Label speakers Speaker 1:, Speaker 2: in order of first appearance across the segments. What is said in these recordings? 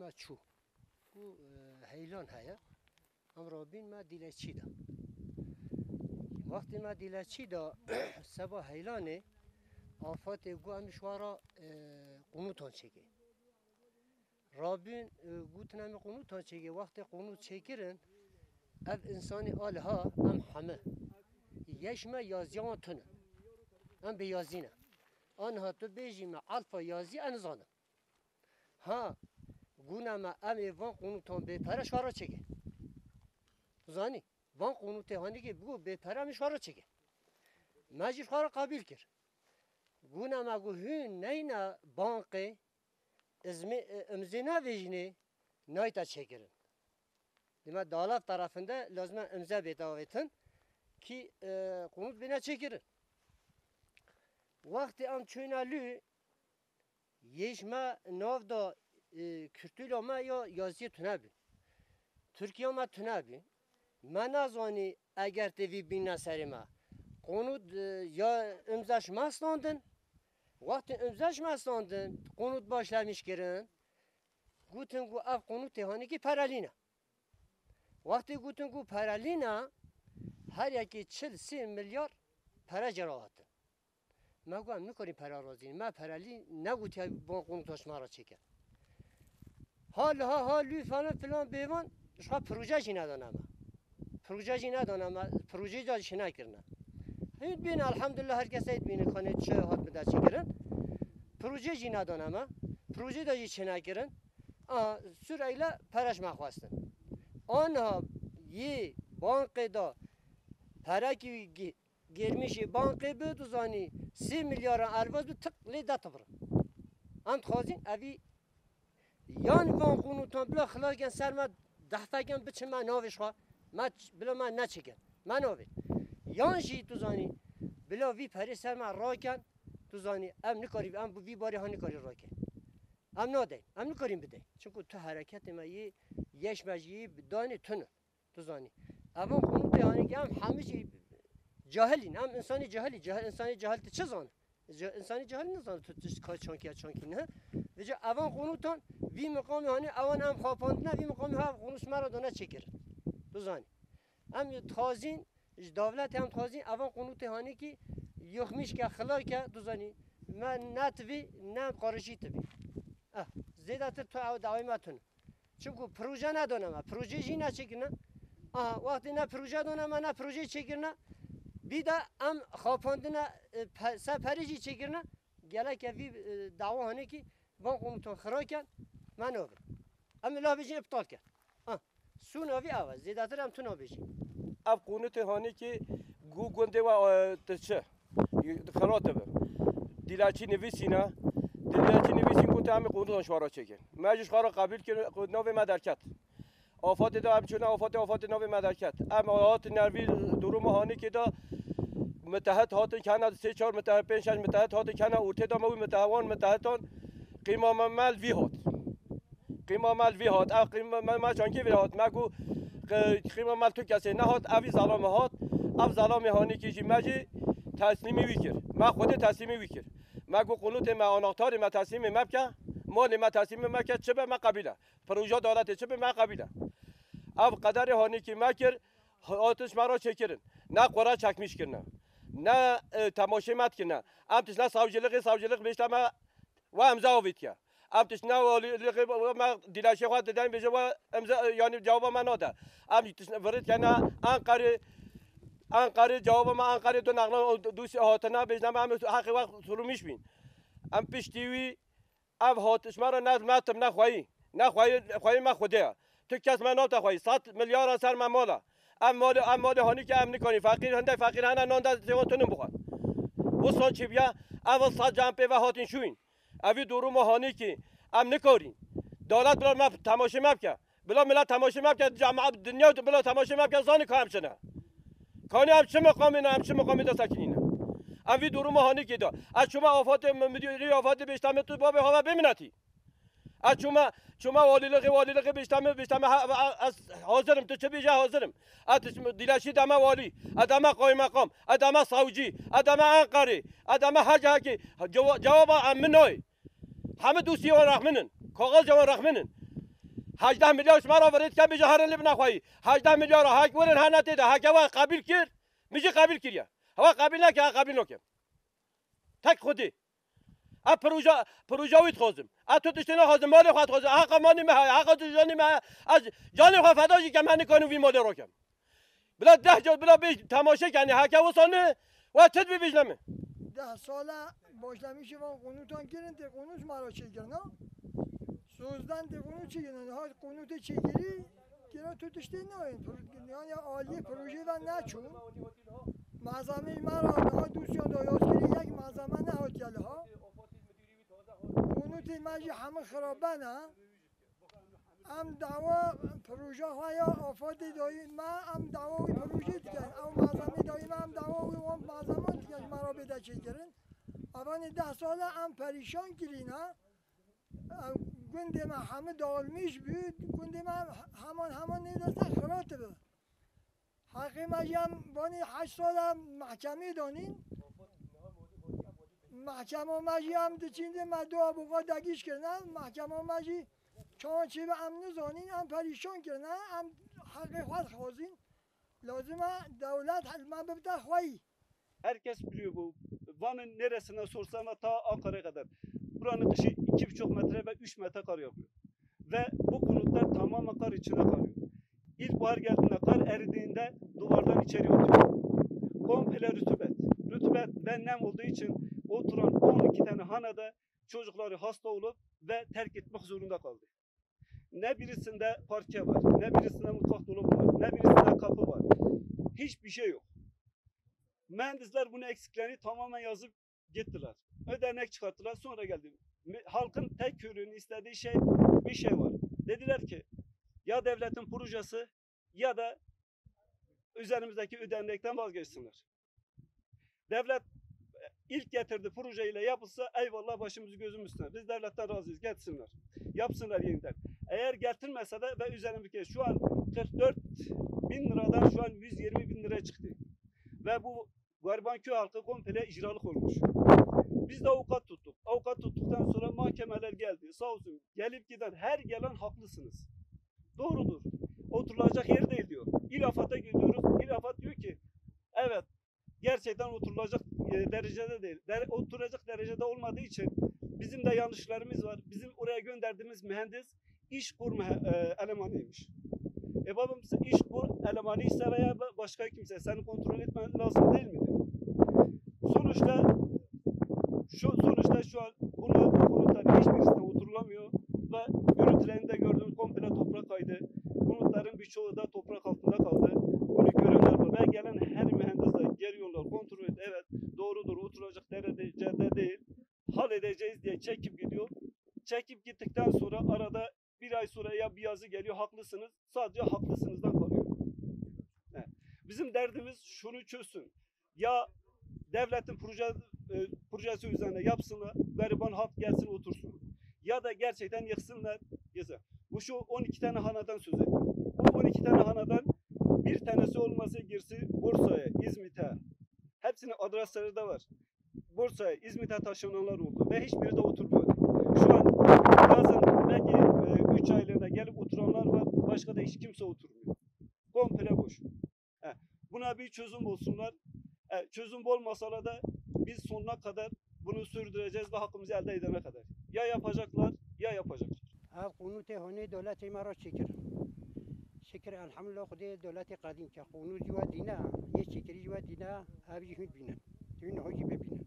Speaker 1: ما چو گو هیلان هیا ام رابین ما دیله چی دا وقتی ما دیله چی دا سبا هیلانه آفات گو امشوارا قنوتان چگه رابین گوتنم قنوتان چگه وقتی قنوت چگیرن اف انسانی آلها ام همه یشمه یازیان تونه ام بیازینه آنها تو بیجیم الفا یازی انزانه ها گونه ما ام وان قنوتان بپرش وارا چگه زانی وان قنوت هانی که بگو بپره همش وارا چگه مجیش وارا قبیل کرد گونه ما گو هون نینا بانقی امزینا ویجنی نایتا چگرن دیما دالات tarafında lazım imza bedavetin ki konut bina çekirin. Vakti am çöynalü yeşme navda Kürtül ama ya yazıya tünebi. Türkiye ama tünebi. Menazani eğer tevi bina serima konut ya imzaşmazlandın. Vakti imzaşmazlandın konut başlamış girin. Gutun bu av konut tehani ki paralina. وقتی گوتن کو پرالینا هر یکی 40 میلیارد para جراحته ما گفتم میکنیم پرا رازی ما پرالی نگوتی با قنوتاش ما را چکه حال فلان بیوان شما پروژه جی ندانم پروژه جاش نکردن هیچ بین الحمدلله هر کسی بین کنه چه هات بده چیکرن پروژه جی ندانم پروژه داشی چه نکردن سرایلا پرش مخواستن آنها یه بانک دا پرکی گرمیشی بانک بود زانی 3 میلیارد ارواز بود تق لیدت برن ام خوازین اوی یان بانک قنوتان بلا خلاقن سر ما دهتاگن بچه من ناوش خواه بلا من نچکن من ناوی یان جی تو زانی بلا وی پری سر من راکن تو زانی ام نکاری ام وی باری ها نکاری راکن ام ناده ام نکاریم بده چون تو حرکت ما یش مجیی دانی تونه تو زانی اما قنوت یعنی که هم همه چی جاهلین هم انسانی جاهلی انسانی جاهل چه زانه انسانی جاهل نزانه تو چانکی نه وجه اوان قنوتان وی مقام هانی اوان هم خواپاندنه وی مقام هم قنوت مرا دونه چکر تو زانی هم تازین دولت هم تازین اوان قنوت هانی که یخمیش که خلا که تو زانی من نتوی نه قارشی تبی زیادتر تو دعوی ماتون چونکه پروژه ندانم پروژه جی نچگرنه وقتی نه پروژه دانم نه پروژه چگرنه بیدا ام خواپاندنه سپریجی چگرنه گله که وی دعوا هنه که وان قنوتان خرای کن من آور ام لا بیجی ابطال کن سو ناوی آواز زیادتر هم تو نابیجی
Speaker 2: اب قنوت هانی که گونده و تشه خراته بر دیلاچی نویسینا کنت همه قنوتان شوارا چکن مجلس خارا قبول کرد نو مدرکت آفات دا هم چون آفات نو مدرکت ام آفات نروی درو مهانی که دا متحد هاتن کنه 3-4 متحد 5-6 متحد هاتن کنه اورته دا مو متحدان قیمه مال وی هات قیمه ما چانکی وی هات مگو قیمه مال تو کسی نه هات اوی ظلام هات اف ظلام هانی که جی مجی تسلیمی وی کرد ما خود تسلیمی وی کرد مگو قنوت ما آناختار ما تسلیم مبکه مال ما تسلیم مبکه چه به ما قبیله پروژه دولت چه به ما قبیله اب قدر هانی که مکر آتش مرا چکرن نه قرا چکمیش کنه نه تماشا مت کنه ام تش نه ساوجلق بیشتر ما و امضا اوید که ام تش نه ما دیلاشه خواهد دادن بیشه و امضا یعنی جواب ما ناده ام تش ورد کنه انقره جواب ما انقره تو نقل دوست هاتنا بیشتر ما هم حق وقت سرومیش بین ام پیشتیوی اب هاتش مرا نتم نخواهی ما خوده تو کس من نات خواهی 100 میلیارد سر من ماله ام مال هانی که ام نکنی فقیر هنده نان داد تونم بخواد وسان چی بیا اول 100 جنبه و هاتین شوین اوی درو ما هانی که ام نکارین دولت بلا ما تماشا مبکه بلا ملت تماشا مبکه جماعت دنیا بلا تماشا مبکه زانی کام شنه کانی هم چه مقامی دا سکنینه اوی درو ما هانی که دا از شما آفات مدیری آفات بیشتر تو باب هوا بمیناتی از شما والیلقی بیشتر از حاضرم تو چه بیجه حاضرم از دیلاشی دم والی ادم قایم مقام ادم ساوجی ادم انقره ادم هر جا که جواب امنای همه دوستی و رحمنن کاغذ جوان رحمنن 18 میلیارد شما را ورید که میشه هر لیب نخواهی 18 میلیارد هاک ورن ها نتیده هاک هوا قبیل کرد میشه قبیل کردیا هوا قبیل نکه ها قبیل نکم تک خودی ا پروژه ویت خوزم ا تو تشتنا خوزم مال خود خوزم حق مانی ما حق تو جانی ما از جان خود فداشی که من کنم وی مال رو کم بلا 10 جا بلا بیش تماشا کنی هاک وسانه و تدبی بیجنمه
Speaker 3: 10 ساله başlamış var konutan girin de konuş mara çekirin ha. Sözden de konu çekirin ha konu da çekiri kira tutuştu ne oyun yani Ali projeden ne çun malzeme mara ha dosyan da yazkiri یک malzeme ne hat yalı ha konu temaji hamı خرابن ha am dava proje haya afat dayı ma am dava proje diken am malzeme dayı am dava o malzeme diken mara beda çekirin Avanı 10 sale am perişan kirin ha. Gündeme hamı dağılmış büyük. Gündeme hemen ne derse kıratı bu. Hakimacım bani 8 sale mahkeme donin. Mahkeme maciyam içinde madua buğa dagiş kirin mahkeme maci çan çibe amni zonin am perişan kirin am hakikat khozin. Lazım devlet halma bibda khwayi.
Speaker 4: Herkes biliyor bu. Van'ın neresine sorsan ta Ankara'ya kadar. Buranın dışı 2,5 metre ve 3 metre kar yapıyor. Ve bu konutlar tamamen kar içine kalıyor. İlkbahar geldiğinde kar eridiğinde duvardan içeri oturuyor. Komple rütubet. Rütubet ve nem olduğu için oturan 12 tane hanada çocukları hasta olup ve terk etmek zorunda kaldı. Ne birisinde parke var, ne birisinde mutfak dolabı var, ne birisinde kapı var. Hiçbir şey yok. Mühendisler bunu eksiklerini tamamen yazıp gittiler. Ödenek çıkarttılar sonra geldi. Halkın tek körüğünü istediği bir şey var. Dediler ki ya devletin projesi ya da üzerimizdeki ödenekten vazgeçsinler. Devlet ilk getirdi projeyle yapılsa eyvallah başımızı gözümüz üstüne. Biz devletten razıyız getirsinler. Yapsınlar yeniden. Eğer getirmese de ve üzerimizdeki şu an 44 bin liradan şu an 120 bin liraya çıktı. Ve bu Garibanköy halkı komple icralık olmuş. Biz de avukat tuttuk. Avukat tuttuktan sonra mahkemeler geldi. Sağ olsun gelip giden her gelen haklısınız. Doğrudur. Oturulacak yer değil diyor. İlafat'a gidiyoruz. İlafat diyor ki evet gerçekten oturulacak derecede değil. Oturacak derecede olmadığı için bizim de yanlışlarımız var. Bizim oraya gönderdiğimiz mühendis iş kurma elemanıymış. Babam iş kur elemanıysa veya başka kimse seni kontrol etmen lazım değil miydi? Sonuçta şu an bu konutların hiçbirisine oturulamıyor ve görüntülerinde gördüğümüz komple toprak kaydı. Konutların birçoğu da toprak altında kaldı. Bunu görenler var ve gelen her mühendis de geliyorlar kontrol et. Evet doğrudur oturacak derecede değil. Halledeceğiz diye çekip gidiyor. Çekip gittikten sonra arada bir ay sonra ya bir yazı geliyor haklısınız. Sadece haklısınızdan kalıyor. Bizim derdimiz şunu çözsün. Ya devletin projesi üzerine yapsınlar. Gariban halk gelsin otursun. Ya da gerçekten yıksınlar. Bu şu 12 tane hanadan söz ettim. Bu 12 tane hanadan bir tanesi olması girsi Bursa'ya, İzmit'e. Hepsinin adresleri de var. Bursa'ya, İzmit'e taşınanlar oldu. Ve hiçbiri de oturmadı. Şu an bazen belki 3 aylığına gelip oturanlar var. Başka da hiç kimse oturmuyor. Komple boş. Buna bir çözüm bulsunlar. Çözüm olmasa da biz sonuna kadar bunu sürdüreceğiz ve hakkımızı elde edene kadar. Ya yapacaklar ya yapacaklar.
Speaker 1: Av kunuti honi devleti mara çekir. Şükür elhamdülillah Kudüs devleti kadim ki kunu civa dina ye çekiri civa dina abi hünd binen. Hünd hoci bebinen.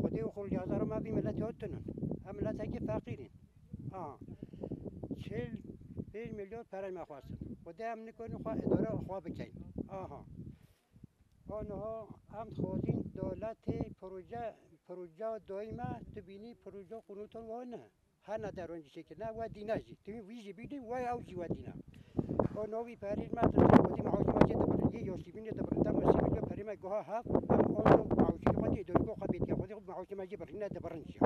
Speaker 1: Kudüs kul yazarım abi milleti ottunun. Hem milleteki fakirin. Çel 1 milyon para mekvarsın. Kudüs hem nikonu idare khwa bikeyin. Aha. آنها هم خوزین دولت پروژه دائما تبینی پروژه قنوتون و نه هر ندارنجی شکل نه و دیناجی توی ویژه بیدی و اوجی و دینا آنها وی پریز ما ترسیدی معاش ما جد برندی یاشی بینی دبرنده مسیح جو پریم گوها هف هم آنها معاشی خودی دورگو خبیت که خودی معاش ما جد برنده دبرنشی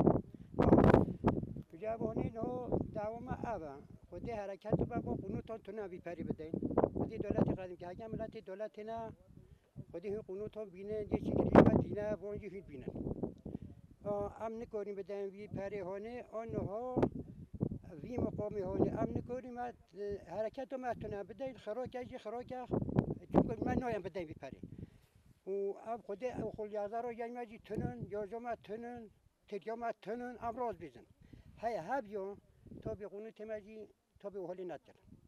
Speaker 1: جوانی نه دوام آبا خودی حرکت با قنوتون تو نبی پری بدین خودی دولت قدیم که اگر ملت دولت نه خودی قنوتون بینه یه چیزی و دینه وانجی هیچ بینن ام نکاریم بدن وی پری هانه آنها
Speaker 5: وی مقامی هونی امن کوری ما حرکت ما تونه بدهید خراکه چون من نایم بدهید بیپری و اب خود خلیازه رو یعنی ماجی تنن یازم تنن تریام تنن امراض بیزن هی هب یو تا به قانون تماجی تا به حالی ندارم